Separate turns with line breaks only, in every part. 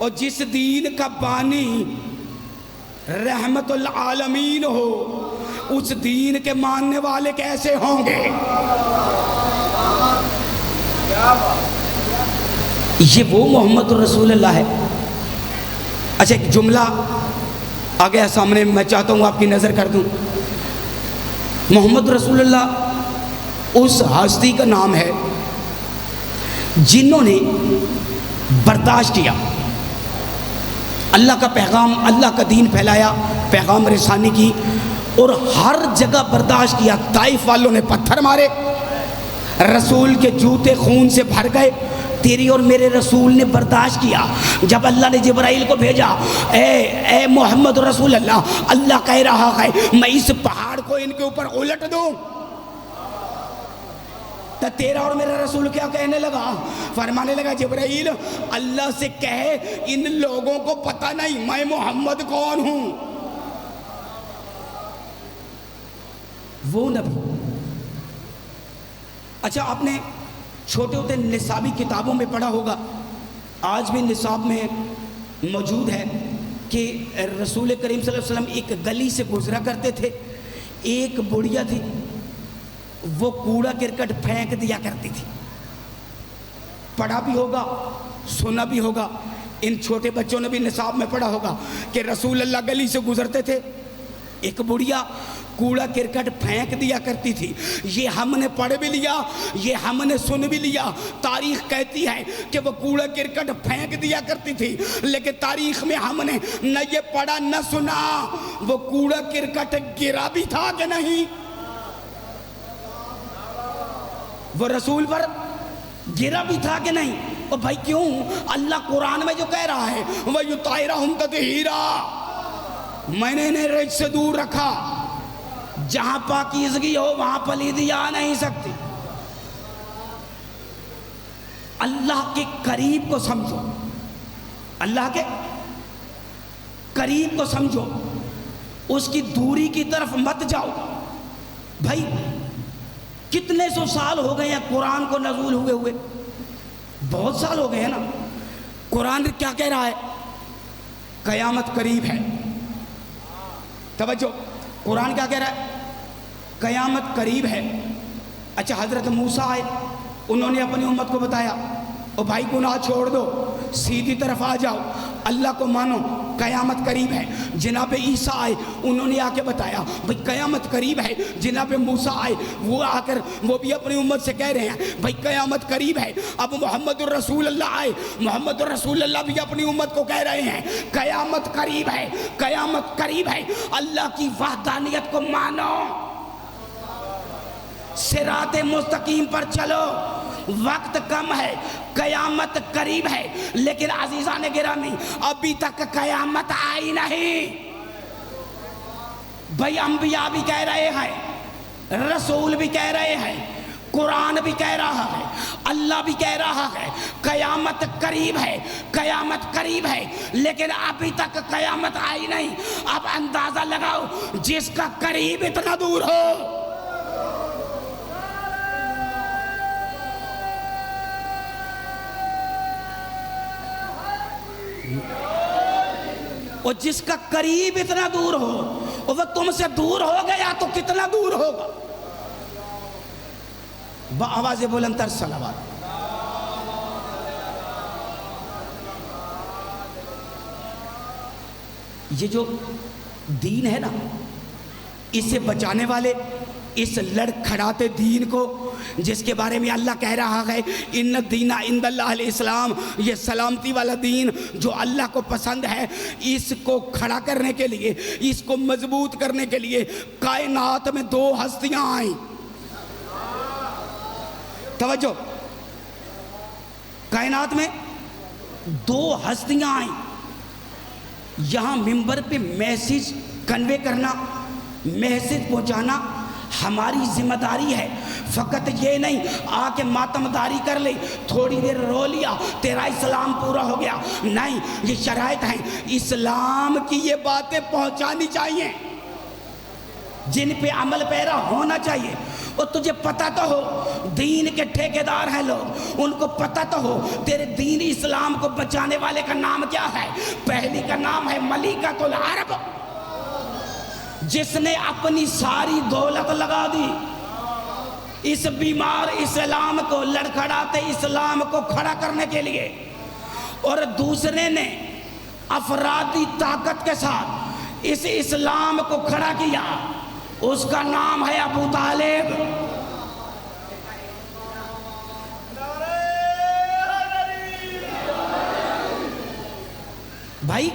اور جس دین کا بانی رحمت العالمین ہو اس دین کے ماننے والے کیسے ہوں گے؟ یہ وہ محمد رسول اللہ ہے۔ اچھا ایک جملہ آ گیا سامنے، میں چاہتا ہوں آپ کی نظر کر دوں۔ محمد رسول اللہ اس ہستی کا نام ہے جنہوں نے برداشت کیا، اللہ کا پیغام، اللہ کا دین پھیلایا، پیغام رسانی کی، اور ہر جگہ برداشت کیا۔ طائف والوں نے پتھر مارے، رسول کے جوتے خون سے بھر گئے، تیری اور میرے رسول نے برداشت کیا۔ جب اللہ نے جبرائیل کو بھیجا، اے محمد رسول اللہ، اللہ کہہ رہا ہے میں اس پہاڑ کو ان کے اوپر الٹ دوں، تو تیرا اور میرا رسول کیا کہنے لگا؟ فرمانے لگا جبرائیل اللہ سے کہے ان لوگوں کو پتہ نہیں میں محمد کون ہوں۔ وہ نبی۔ اچھا آپ نے چھوٹے ہوتے نصابی کتابوں میں پڑھا ہوگا، آج بھی نصاب میں موجود ہے کہ رسول کریم صلی اللہ علیہ وسلم ایک گلی سے گزرا کرتے تھے، ایک بڑھیا تھی وہ کوڑا کرکٹ پھینک دیا کرتی تھی۔ پڑھا بھی ہوگا، سنا بھی ہوگا، ان چھوٹے بچوں نے بھی نصاب میں پڑھا ہوگا کہ رسول اللہ گلی سے گزرتے تھے، ایک بڑھیا کوڑا کرکٹ پھینک دیا کرتی تھی۔ یہ ہم نے پڑھ بھی لیا، یہ ہم نے سن بھی لیا، تاریخ کہتی ہے کہ وہ کوڑا کرکٹ پھینک دیا کرتی تھی، لیکن تاریخ میں ہم نے نہ یہ پڑھا نہ سنا وہ کوڑا کرکٹ گرا بھی تھا کہ نہیں، وہ رسول پر گرا بھی تھا کہ نہیں۔ اور بھائی کیوں؟ اللہ قرآن میں جو کہہ رہا ہے وَيُطَهِّرُهُمْ تَطْهِيرًا، میں نے انہیں رجس سے دور رکھا، جہاں پاکیزگی ہو وہاں پلیدی آ نہیں سکتی۔ اللہ کے قریب کو سمجھو، اللہ کے قریب کو سمجھو، اس کی دوری کی طرف مت جاؤ۔ بھائی کتنے سو سال ہو گئے ہیں قرآن کو نزول ہوئے ہوئے، بہت سال ہو گئے ہیں نا۔ قرآن کیا کہہ رہا ہے؟ قیامت قریب ہے۔ توجہ، قرآن کیا کہہ رہا ہے؟ قیامت قریب ہے۔ اچھا حضرت موسیٰ آئے، انہوں نے اپنی امت کو بتایا او بھائی گناہ چھوڑ دو، سیدھی طرف آ جاؤ، اللہ کو مانو، قیامت قریب ہے۔ جناب عیسیٰ آئے، انہوں نے آ کے بتایا بھائی قیامت قریب ہے۔ جناب موسیٰ آئے، وہ آ کر وہ بھی اپنی امت سے کہہ رہے ہیں بھائی قیامت قریب ہے۔ اب محمد الرسول اللہ آئے، محمد الرسول اللہ بھی اپنی امت کو کہہ رہے ہیں قیامت قریب ہے، قیامت قریب ہے۔ اللہ کی وحدانیت کو مانو، صراط مستقیم پر چلو، وقت کم ہے، قیامت قریب ہے۔ لیکن عزیزان گرامی ابھی تک قیامت آئی نہیں۔ بھائی انبیاء بھی کہہ رہے ہیں، رسول بھی کہہ رہے ہیں، قرآن بھی کہہ رہا ہے، اللہ بھی کہہ رہا ہے قیامت قریب ہے، قیامت قریب ہے، لیکن ابھی تک قیامت آئی نہیں۔ اب اندازہ لگاؤ جس کا قریب اتنا دور ہو، اور جس کا قریب اتنا دور ہو اور وہ تم سے دور ہو گیا تو کتنا دور ہوگا؟ بآواز بلند تر صلوات۔ یہ جو دین ہے نا، اسے بچانے والے، اس لڑکھڑاتے دین کو جس کے بارے میں اللہ کہہ رہا ہے ان الدین عند اللہ الاسلام، یہ سلامتی والا دین جو اللہ کو پسند ہے، اس کو کھڑا کرنے کے لیے، اس کو مضبوط کرنے کے لیے کائنات میں دو ہستیاں آئیں۔ توجہ، کائنات میں دو ہستیاں آئیں۔ یہاں منبر پہ میسیج کنوے کرنا، میسیج پہنچانا ہماری ذمہ داری ہے۔ فقط یہ نہیں آ کے ماتمداری کر لے، تھوڑی دیر رو لیا تیرا اسلام پورا ہو گیا، نہیں، یہ شرائط ہیں، اسلام کی یہ باتیں پہنچانی چاہیے جن پہ عمل پیرا ہونا چاہیے۔ اور تجھے پتہ تو ہو دین کے ٹھیکیدار ہیں لوگ، ان کو پتہ تو ہو تیرے دین اسلام کو بچانے والے کا نام کیا ہے؟ پہلی کا نام ہے ملکۃ العرب، جس نے اپنی ساری دولت لگا دی اس بیمار اسلام کو، لڑکھڑاتے اسلام کو کھڑا کرنے کے لیے، اور دوسرے نے افرادی طاقت کے ساتھ اس اسلام کو کھڑا کیا، اس کا نام ہے ابو طالب۔ بھائی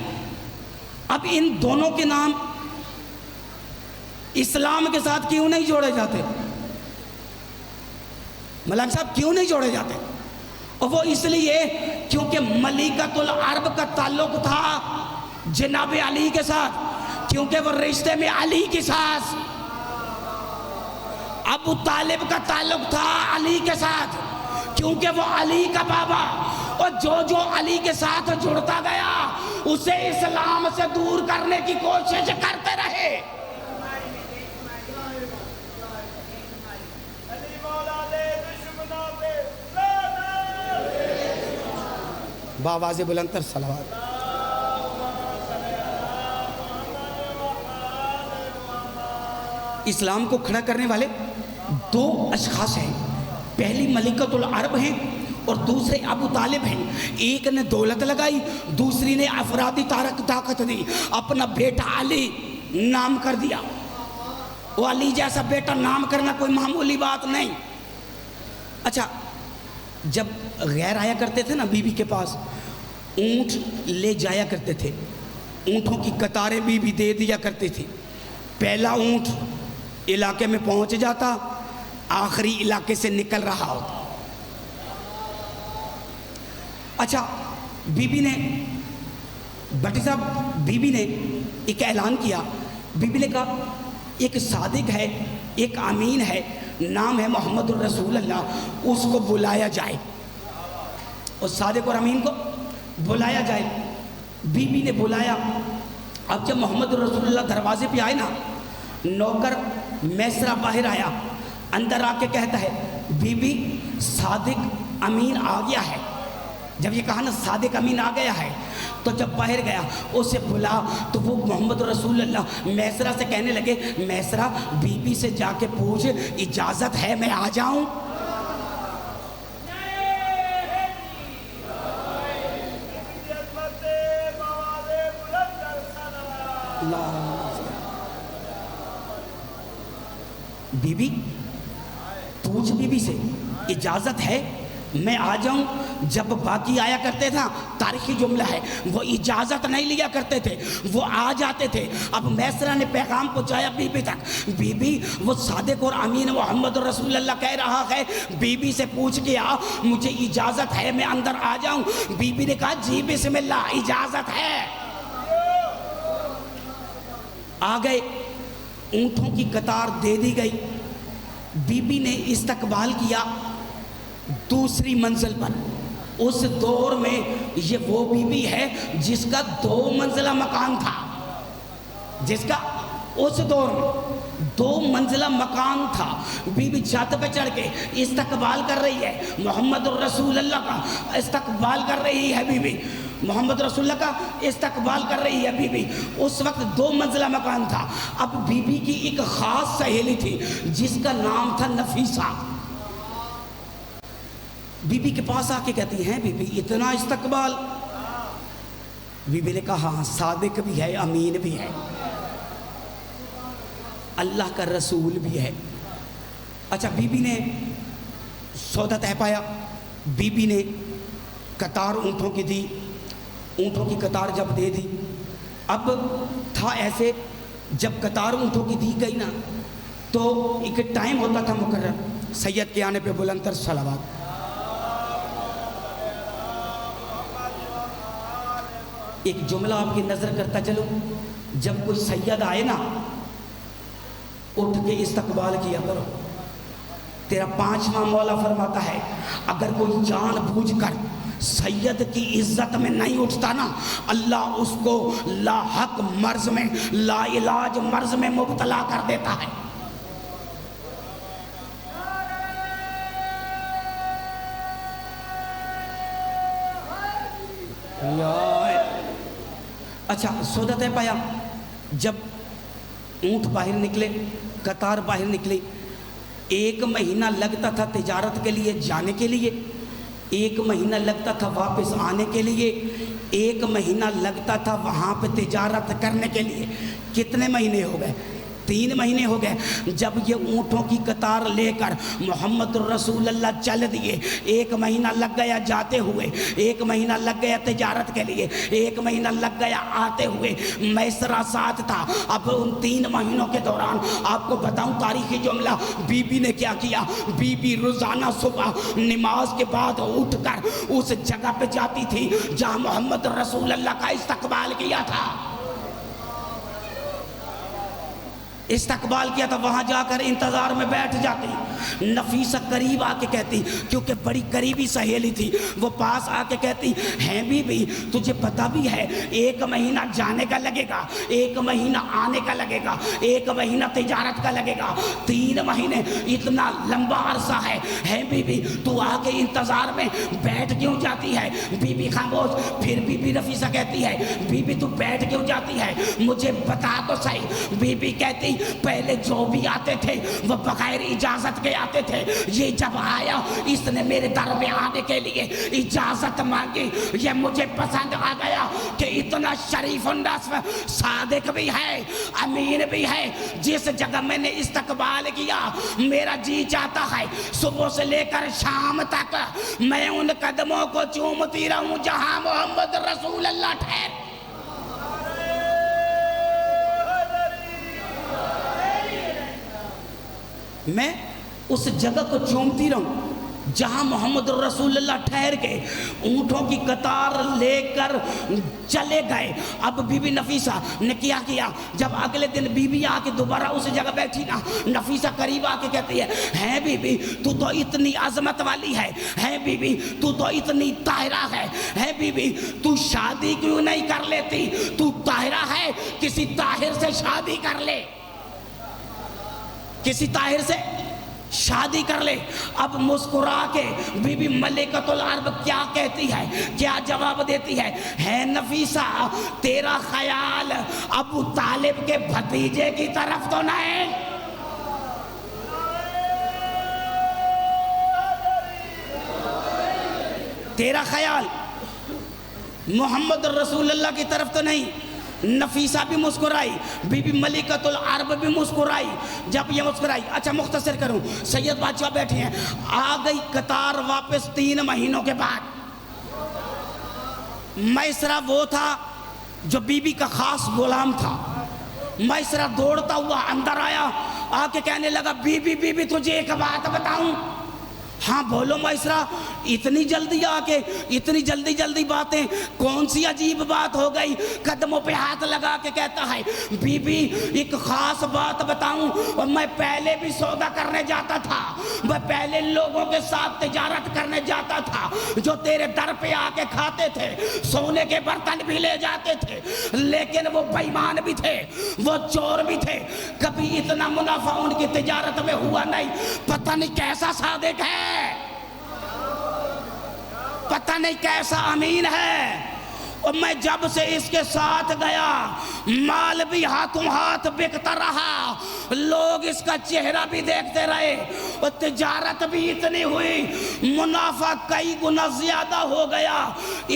اب ان دونوں کے نام اسلام کے ساتھ کیوں نہیں جوڑے جاتے؟ ملک صاحب کیوں نہیں جوڑے جاتے؟ اور وہ اس لیے کیونکہ ملکۃ العرب کا تعلق تھا جناب علی کے ساتھ، کیونکہ وہ رشتے میں علی کی ساس، ابو طالب کا تعلق تھا علی کے ساتھ کیونکہ وہ علی کا بابا، اور جو علی کے ساتھ جڑتا گیا اسے اسلام سے دور کرنے کی کوشش کرتے رہے۔ بآواز بلند تر صلوات۔ اسلام کو کھڑا کرنے والے دو اشخاص ہیں، پہلی ملکۃ العرب ہیں اور دوسرے ابو طالب ہیں۔ ایک نے دولت لگائی، دوسری نے افرادی طاقت دی، اپنا بیٹا علی نام کر دیا۔ وہ علی جیسا بیٹا نام کرنا کوئی معمولی بات نہیں۔ اچھا، جب غیر آیا کرتے تھے نا بی بی کے پاس، اونٹ لے جایا کرتے تھے، اونٹوں کی قطاریں بی بی دے دیا کرتی تھی۔ پہلا اونٹ علاقے میں پہنچ جاتا، آخری علاقے سے نکل رہا ہوتا۔ اچھا، بی بی نے بٹی صاحب بی بی نے ایک اعلان کیا، بی بی نے کہا ایک صادق ہے، ایک امین ہے، نام ہے محمد الرسول اللہ، اس کو بلایا جائے، اور صادق اور امین کو بلایا جائے۔ بی بی نے بلایا۔ اب جب محمد الرسول اللہ دروازے پہ آئے نا، نوکر میسرہ باہر آیا، اندر آ کے کہتا ہے بی بی صادق امین آ گیا ہے۔ جب یہ کہا نا صادق امین آ گیا ہے، تو جب باہر گیا اسے بلا، تو وہ محمد رسول اللہ میسرہ سے کہنے لگے، میسرہ بی بی سے جا کے پوچھ اجازت ہے میں آ جاؤں؟ بی بی پوچھ بی بی سے اجازت ہے میں آ جاؤں؟ جب باقی آیا کرتے تھا، تاریخی جملہ ہے، وہ اجازت نہیں لیا کرتے تھے، وہ آ جاتے تھے۔ اب میسرہ نے پیغام پہنچایا بی بی تک، بی بی وہ صادق اور امین محمد رسول اللہ کہہ رہا ہے، بی بی سے پوچھ کے آ، مجھے اجازت ہے میں اندر آ جاؤں؟ بی بی نے کہا جی بسم اللہ، اجازت ہے۔ آ گئے، اونٹوں کی قطار دے دی گئی، بی بی نے استقبال کیا دوسری منزل پر۔ اس دور میں یہ وہ بی بی ہے جس کا 2 منزلہ مکان تھا، جس کا اس دور میں 2 منزلہ مکان تھا۔ بی بی چھت پہ چڑھ کے استقبال کر رہی ہے، محمد الرسول اللہ کا استقبال کر رہی ہے بی بی، محمد رسول اللہ کا استقبال کر رہی ہے بی بی۔ اس وقت 2 منزلہ مکان تھا۔ اب بی بی کی ایک خاص سہیلی تھی جس کا نام تھا نفیسہ۔ بی بی کے پاس آ کے کہتی ہیں بی بی اتنا استقبال؟ بی بی نے کہا ہاں، صادق بھی ہے، امین بھی ہے، اللہ کا رسول بھی ہے۔ اچھا، بی بی نے سودا طے پایا، بی بی نے قطار اونٹوں کی دی، اونٹوں کی قطار جب دے دی، اب تھا ایسے جب قطار اونٹوں کی دی گئی نا تو ایک ٹائم ہوتا تھا مقرر، سید کے آنے پہ بلند تر صلوات۔ ایک جملہ آپ کی نظر کرتا چلو، جب کوئی سید آئے نا اٹھ کے استقبال کیا کرو۔ تیرا 5واں مولا فرماتا ہے اگر کوئی جان بوجھ کر سید کی عزت میں نہیں اٹھتا نا، اللہ اس کو لا حق مرض میں، لا علاج مرض میں مبتلا کر دیتا ہے۔ اچھا سودا طے پایا، جب اونٹ باہر نکلے، قطار باہر نکلی، 1 مہینہ لگتا تھا تجارت کے لیے جانے کے لیے، 1 مہینہ لگتا تھا واپس آنے کے لیے، 1 مہینہ لگتا تھا وہاں پہ تجارت کرنے کے لیے۔ کتنے مہینے ہو گئے؟ 3 مہینے ہو گئے۔ جب یہ اونٹوں کی قطار لے کر محمد الرسول اللہ چل دیے، 1 مہینہ لگ گیا جاتے ہوئے، 1 مہینہ لگ گیا تجارت کے لیے، 1 مہینہ لگ گیا آتے ہوئے، میسرہ ساتھ تھا۔ اب ان 3 مہینوں کے دوران آپ کو بتاؤں تاریخی جملہ، بی بی نے کیا کیا؟ بی بی روزانہ صبح نماز کے بعد اٹھ کر اس جگہ پہ جاتی تھی جہاں محمد الرسول اللہ کا استقبال کیا تھا، استقبال کیا تھا، وہاں جا کر انتظار میں بیٹھ جاتی۔ نفیسہ قریب آ کے کہتی، کیونکہ بڑی قریبی سہیلی تھی، وہ پاس آ کے کہتی، ہیں بی بی تجھے پتہ بھی ہے 1 مہینہ جانے کا لگے گا، 1 مہینہ آنے کا لگے گا، 1 مہینہ تجارت کا لگے گا، 3 مہینے اتنا لمبا عرصہ ہے بی بی تو آ کے انتظار میں بیٹھ کیوں جاتی ہے؟ بی بی خاموش۔ پھر بی بی نفیسہ کہتی ہے، بی بی تو بیٹھ کیوں جاتی ہے؟ مجھے بتا تو صحیح۔ بی بی کہتی، پہلے جو بھی آتے تھے وہ بغیر اجازت کے آتے تھے، یہ جب آیا اس نے میرے در میں آنے کے لیے اجازت مانگی، یہ مجھے پسند آ گیا کہ اتنا شریف النصب، صادق بھی ہے، امین بھی ہے۔ جس جگہ میں نے استقبال کیا میرا جی چاہتا ہے صبح سے لے کر شام تک میں ان قدموں کو چومتی رہوں جہاں محمد رسول اللہ ٹھہر۔ میں اس جگہ کو چومتی رہوں جہاں محمد الرسول اللہ ٹھہر کے اونٹوں کی قطار لے کر چلے گئے۔ اب بی بی نفیسہ نے کیا جب اگلے دن بی بی آ کے دوبارہ اس جگہ بیٹھی نا، نفیسہ قریب آ کے کہتی ہے بی بی تو اتنی عظمت والی ہے بی بی تو اتنی طاہرہ ہے بی بی تو شادی کیوں نہیں کر لیتی؟ تو طاہرہ ہے، کسی طاہر سے شادی کر لے، کسی طاہر سے شادی کر لے۔ اب مسکرا کے بی بی ملکۃ العرب کیا کہتی ہے، کیا جواب دیتی ہے نفیسہ تیرا خیال ابو طالب کے بھتیجے کی طرف تو نہیں؟ تیرا خیال محمد رسول اللہ کی طرف تو نہیں؟ نفیسہ بھی مسکرائی، بی بی ملکۃ العرب بھی مسکرائی۔ جب یہ مسکرائی، اچھا مختصر کروں، سید بادشاہ بیٹھے ہیں، آ گئی قطار واپس 3 مہینوں کے بعد۔ میسرہ وہ تھا جو بی بی کا خاص غلام تھا۔ میسرہ دوڑتا ہوا اندر آیا، آ کے کہنے لگا بی بی تجھے ایک بات بتاؤں؟ ہاں بولو میسرہ، اتنی جلدی آ کے اتنی جلدی باتیں، کون سی عجیب بات ہو گئی؟ قدموں پہ ہاتھ لگا کے کہتا ہے بی بی ایک خاص بات بتاؤں، اور میں پہلے بھی سودا کرنے جاتا تھا، میں پہلے لوگوں کے ساتھ تجارت کرنے جاتا تھا جو تیرے در پہ آ کے کھاتے تھے، سونے کے برتن بھی لے جاتے تھے، لیکن وہ بے ایمان بھی تھے، وہ چور بھی تھے، کبھی اتنا منافع ان کی تجارت میں ہوا نہیں۔ پتہ نہیں کیسا صادق ہے، پتہ نہیں کیسا امین ہے، اور میں جب سے اس کے ساتھ گیا مال بھی ہاتھوں ہاتھ بکتا رہا، لوگ اس کا چہرہ بھی دیکھتے رہے، اور تجارت بھی اتنی ہوئی، منافع کئی گنا زیادہ ہو گیا۔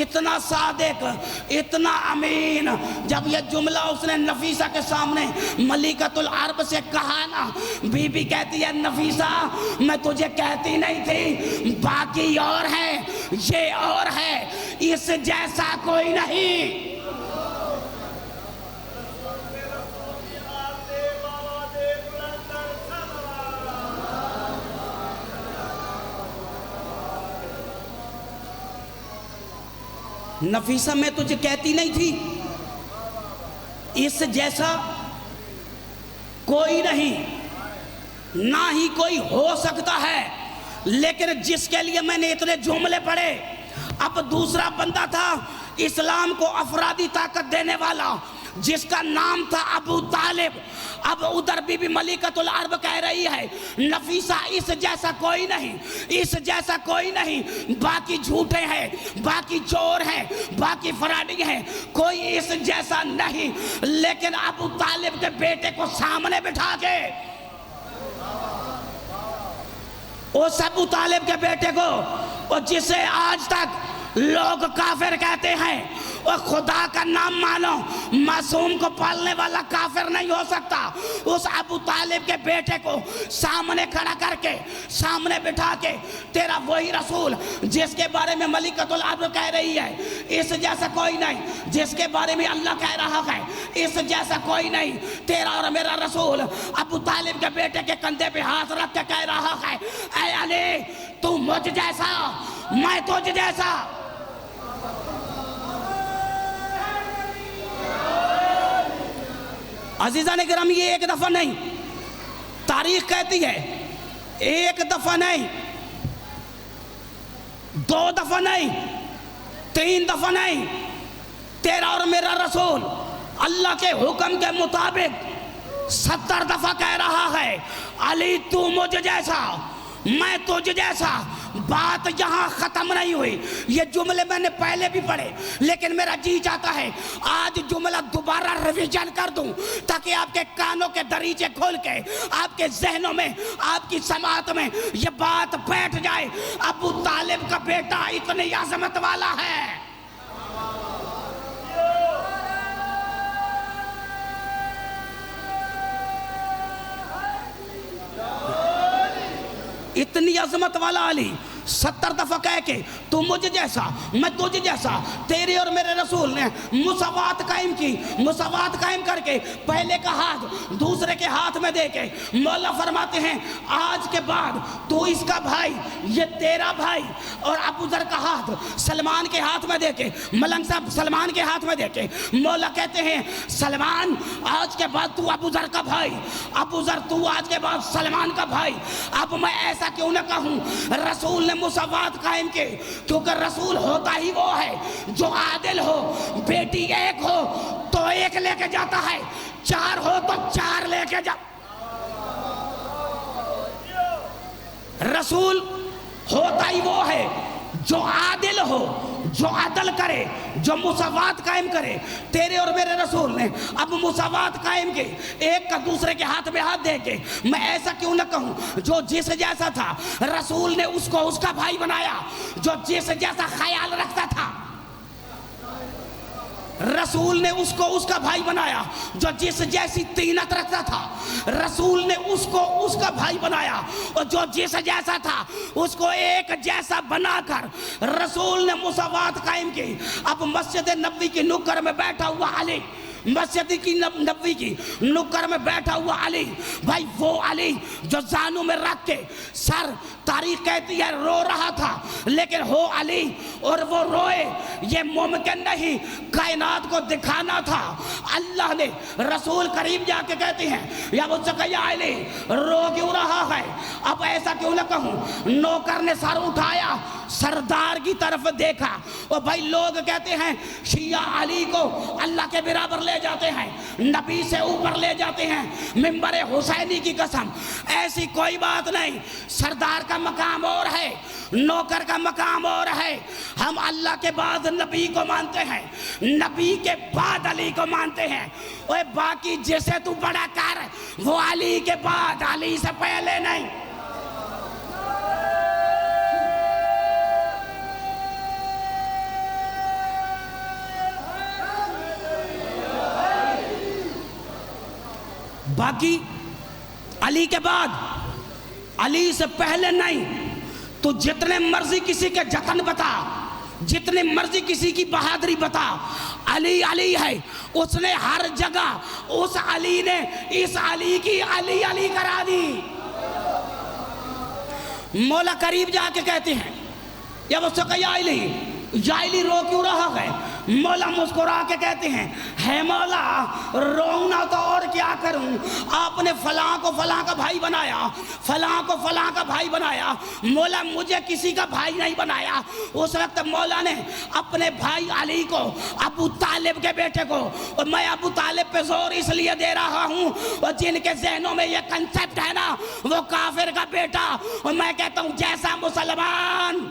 اتنا صادق، اتنا امین۔ جب یہ جملہ اس نے نفیسہ کے سامنے ملکۃ العرب سے کہا نا، بی بی کہتی ہے نفیسہ میں تجھے کہتی نہیں تھی باقی اور ہے، یہ اور ہے، اس جیسا کوئی نہیں۔ نفیسہ میں تجھے کہتی نہیں تھی اس جیسا کوئی نہیں، نہ ہی کوئی ہو سکتا ہے، لیکن جس کے لیے میں نے اتنے جملے پڑھے، اب دوسرا بندہ تھا اسلام کو افرادی طاقت دینے والا، جس کا نام تھا ابو طالب۔ اب ادھر بی بی ملکۃ العرب کہہ رہی ہے نفیسہ اس جیسا کوئی نہیں، اس جیسا کوئی نہیں، باقی جھوٹے ہیں، باقی چور ہیں، باقی فراڈی ہیں، کوئی اس جیسا نہیں۔ لیکن ابو طالب کے بیٹے کو سامنے بٹھا کے، اس ابو طالب کے بیٹے کو، اور جسے آج تک لوگ کافر کہتے ہیں، اور خدا کا نام مانو، معصوم کو پالنے والا کافر نہیں ہو سکتا، اس ابو طالب کے بیٹے کو سامنے کھڑا کر کے، سامنے بٹھا کے، تیرا وہی رسول جس کے بارے میں ملکۃ العرب کہہ رہی ہے اس جیسا کوئی نہیں، جس کے بارے میں اللہ کہہ رہا ہے اس جیسا کوئی نہیں، تیرا اور میرا رسول ابو طالب کے بیٹے کے کندھے پہ ہاتھ رکھ کے کہہ رہا ہے اے علی تو مجھ جیسا، میں تجھ جیسا۔ عزیزان گرامی، یہ ایک دفعہ نہیں، تاریخ کہتی ہے ایک دفعہ نہیں، دو دفعہ نہیں، تین دفعہ نہیں، تیرا اور میرا رسول اللہ کے حکم کے مطابق 70 دفعہ کہہ رہا ہے علی تو مجھ جیسا، میں تجھ جیسا۔ بات یہاں ختم نہیں ہوئی، یہ جملے میں نے پہلے بھی پڑھے، لیکن میرا جی چاہتا ہے آج جملہ دوبارہ ریویژن کر دوں تاکہ آپ کے کانوں کے دریچے کھول کے آپ کے ذہنوں میں، آپ کی سماعت میں یہ بات بیٹھ جائے۔ ابو طالب کا بیٹا اتنی عظمت والا ہے، اتنی عظمت والا علی 70 دفعہ کہہ کے تو مجھ جیسا، میں تجھ جیسا، تیرے اور میرے رسول نے مساوات قائم کی، مساوات قائم کر کے پہلے کا ہاتھ دوسرے کے ہاتھ میں دے کے مولا فرماتے ہیں آج کے بعد تو اس کا بھائی، یہ تیرا بھائی، اور ابو ذر کا ہاتھ سلمان کے ہاتھ میں دے کے، ملنگ صاحب سلمان کے ہاتھ میں دے کے مولا کہتے ہیں سلمان آج کے بعد تو ابو ذر کا بھائی، ابو ذر تو آج کے بعد سلمان کا بھائی۔ اب میں ایسا کیوں نہ کہوں، رسول نے مساوات قائم کی، کیونکہ رسول ہوتا ہی وہ ہے جو عادل ہو، بیٹی ایک ہو تو ایک لے کے جاتا ہے، چار ہو تو چار لے کے جاتا۔ رسول ہوتا ہی وہ ہے جو عادل ہو، جو عدل کرے، جو مساوات قائم کرے۔ تیرے اور میرے رسول نے اب مساوات قائم کی، ایک کا دوسرے کے ہاتھ میں ہاتھ دے کے، میں ایسا کیوں نہ کہوں جو جس جیسا تھا رسول نے اس کو اس کا بھائی بنایا، جو جس جیسا خیال رکھتا تھا رسول نے اس کو اس کا بھائی بنایا، جو جس جیسی طینت رکھتا تھا رسول نے اس کو اس کا بھائی بنایا، اور جو جس جیسا تھا اس کو ایک جیسا بنا کر رسول نے مساوات قائم کی۔ اب مسجد نبوی کی نکر میں بیٹھا ہوا علی، مسجد کی نبوی کی نکر میں بیٹھا ہوا علی، بھائی وہ علی جو زانوں میں رکھ کے سر، تاریخ کہتی ہے رو رہا تھا، لیکن ہو علی اور وہ روئے یہ ممکن نہیں، کائنات کو دکھانا تھا۔ اللہ نے رسول قریب جا کے کہتے ہیں یا مجھ سے کہا علی رو کیوں رہا ہے؟ اب ایسا کیوں نہ کہوں، نوکر نے سر اٹھایا، سردار کی طرف دیکھا، اور بھائی لوگ کہتے ہیں شیعہ علی کو اللہ کے برابر لے جاتے ہیں، نبی سے اوپر لے جاتے ہیں، منبر حسینی کی قسم، ایسی کوئی بات نہیں۔ سردار کا مقام اور ہے، نوکر کا مقام اور ہے۔ ہم اللہ کے بعد نبی کو مانتے ہیں، نبی کے بعد علی کو مانتے ہیں، اور باقی جسے تو بڑا کر وہ علی کے بعد، علی سے پہلے نہیں۔ باقی علی کے بعد، علی سے پہلے نہیں۔ تو جتنے مرضی کسی کے جتن بتا، جتنے مرضی کسی کی بہادری بتا، علی علی ہے، اس نے ہر جگہ اس علی نے اس علی کی علی علی کرا دی۔ مولا قریب جا کے کہتے ہیں یا وہ سکیا علی، یا علی رو کیوں رہا ہے؟ مولا مسکرا کے کہتے ہیں ہے مولا روؤں نہ تو اور کیا کروں، آپ نے فلاں کو فلاں کا بھائی بنایا، فلاں کو فلاں کا بھائی بنایا، مولا مجھے کسی کا بھائی نہیں بنایا۔ اس وقت مولا نے اپنے بھائی علی کو، ابو طالب کے بیٹے کو، اور میں ابو طالب پہ زور اس لیے دے رہا ہوں اور جن کے ذہنوں میں یہ کنسپٹ ہے نا وہ کافر کا بیٹا، اور میں کہتا ہوں جیسا مسلمان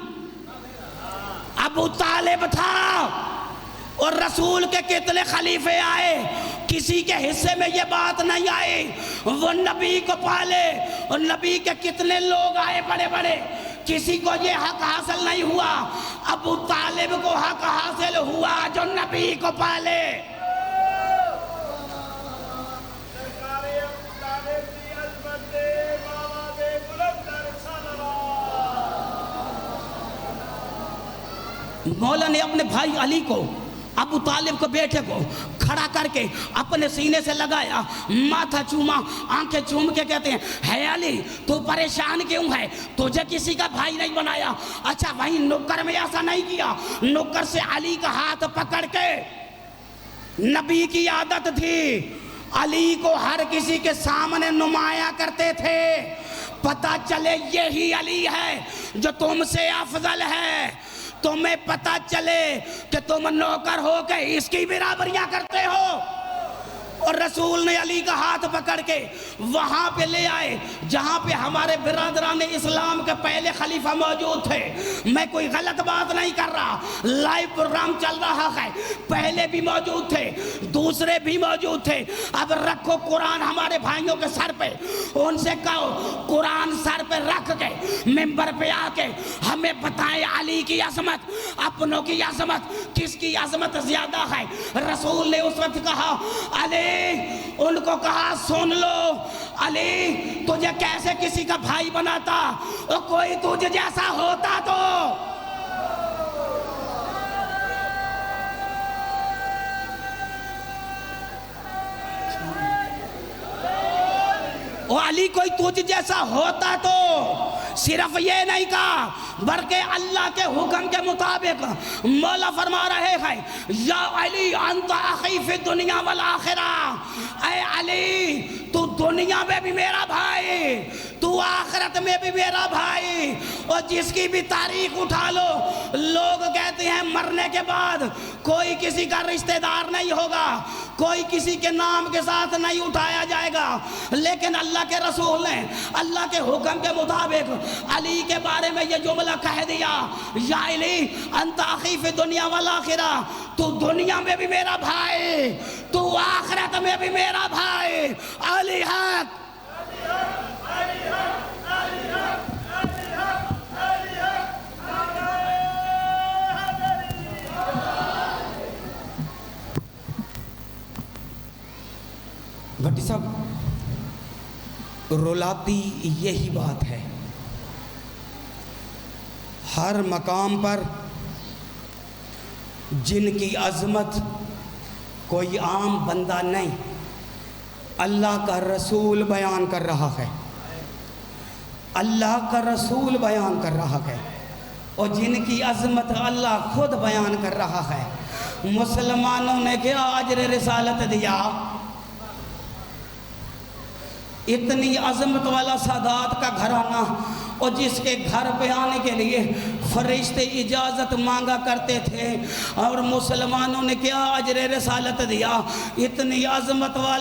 ابو طالب تھا اور رسول کے کتنے خلیفے آئے، کسی کے حصے میں یہ بات نہیں آئی وہ نبی کو پالے، اور نبی کے کتنے لوگ آئے بڑے بڑے، کسی کو یہ حق حاصل نہیں ہوا، ابو طالب کو حق حاصل ہوا جو نبی کو پالے۔ مولا نے اپنے بھائی علی کو، ابو طالب کو بیٹے کو کھڑا کر کے اپنے سینے سے لگایا، ماتھا چوما، آنکھیں چوم کے کہتے ہیں ہے علی تو پریشان کیوں ہے، تجھے کسی کا بھائی نہیں بنایا؟ اچھا وہیں نکر میں ایسا نہیں کیا، نکر سے علی کا ہاتھ پکڑ کے، نبی کی عادت تھی علی کو ہر کسی کے سامنے نمایاں کرتے تھے، پتہ چلے یہی علی ہے جو تم سے افضل ہے، تمہیں پتہ چلے کہ تم نوکر ہو کے اس کی برابریاں کرتے ہو۔ اور رسول نے علی کا ہاتھ پکڑ کے وہاں پہ لے آئے جہاں پہ ہمارے برادران اسلام کے پہلے خلیفہ موجود تھے۔ میں کوئی غلط بات نہیں کر رہا، لائیو پروگرام چل رہا ہے، پہلے بھی موجود تھے، دوسرے بھی موجود تھے۔ اب رکھو قرآن ہمارے بھائیوں کے سر پہ، ان سے کہو قرآن سر پہ رکھ کے ممبر پہ آ کے ہمیں بتائیں علی کی عظمت، اپنوں کی عظمت، کس کی عظمت زیادہ ہے۔ رسول نے اس وقت کہا علی، ان کو کہا سن لو علی تجھے کیسے کسی کا بھائی بناتا، اور کوئی تجھے جیسا ہوتا تو۔ اور علی کوئی تجھ جیسا ہوتا تو صرف یہ نہیں کہا بلکہ اللہ کے حکم کے مطابق مولا فرما رہے ہیں یا علی انت اخی فی الدنیا والآخرہ، اے علی تو دنیا میں بھی میرا بھائی، تو آخرت میں بھی میرا بھائی۔ اور جس کی بھی تاریخ اٹھا لو، لوگ کہتے ہیں مرنے کے بعد کوئی کسی کا رشتہ دار نہیں ہوگا، کوئی کسی کے نام کے ساتھ نہیں اٹھایا جائے گا، لیکن اللہ کے رسول نے اللہ کے حکم کے مطابق علی کے بارے میں یہ جملہ کہہ دیا یا علی انت اخی فی الدنیا والآخرہ، تو دنیا میں بھی میرا بھائی، تو آخرت میں بھی میرا بھائی۔ علی حق بھٹی صاحب، رولاتی یہی بات ہے، ہر مقام پر جن کی عظمت کوئی عام بندہ نہیں، اللہ کا رسول بیان کر رہا ہے، اللہ کا رسول بیان کر رہا ہے، اور جن کی عظمت اللہ خود بیان کر رہا ہے۔ مسلمانوں نے کیا اجر رسالت دیا، اتنی عظمت والا سادات کا گھرانہ، اور جس کے گھر پہ آنے کے لیے فرشتے اجازت مانگا کرتے تھے، اور مسلمانوں نے کیا اجر رسالت دیا، اتنی عظمت والا